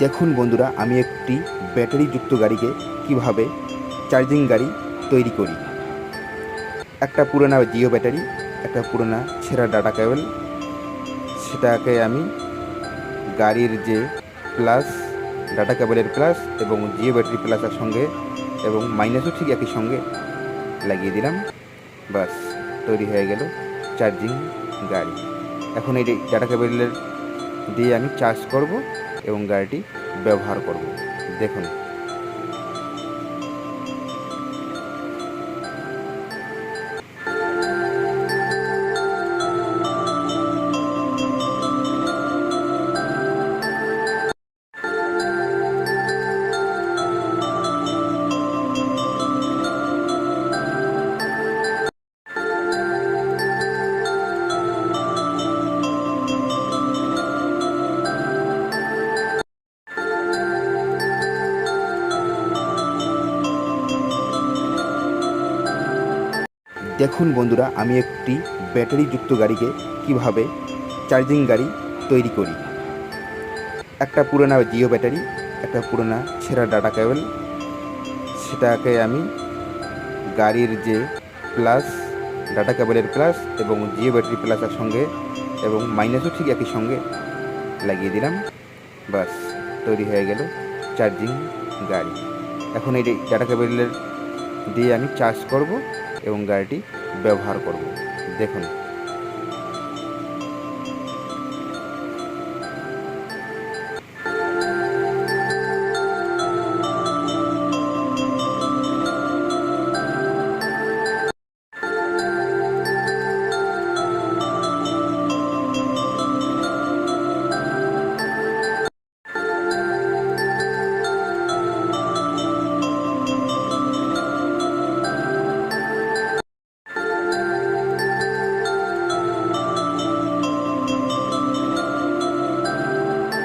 দেখুন বন্ধুরা, আমি একটি ব্যাটারিযুক্ত গাড়িকে কিভাবে চার্জিং গাড়ি তৈরি করি। একটা পুরোনো জিও ব্যাটারি, একটা পুরোনো ছেঁড়া ডাটা কেবল, সেটাকে আমি গাড়ির যে প্লাস, ডাটা কেবলের প্লাস এবং জিও ব্যাটারি প্লাসের সঙ্গে এবং মাইনাসও ঠিক একই সঙ্গে লাগিয়ে দিলাম। বাস, তৈরি হয়ে গেল চার্জিং গাড়ি। এখন এই ডাটা কেবলের দিয়ে আমি চার্জ করব এবং গাড়িটি ব্যবহার করব। দেখুন। দেখুন বন্ধুরা, আমি একটি ব্যাটারিযুক্ত গাড়িকে কিভাবে চার্জিং গাড়ি তৈরি করি। একটা পুরোনো জিও ব্যাটারি, একটা পুরোনো ছেঁড়া ডাটা কেবল, সেটাকে আমি গাড়ির যে প্লাস, ডাটা কেবলের প্লাস এবং জিও ব্যাটারি প্লাসের সঙ্গে এবং মাইনাসও ঠিক একই সঙ্গে লাগিয়ে দিলাম। বাস, তৈরি হয়ে গেল চার্জিং গাড়ি। এখন এই ডাটা কেবলের দিয়ে আমি চার্জ করব এবং গাড়িটি ব্যবহার করব। দেখুন।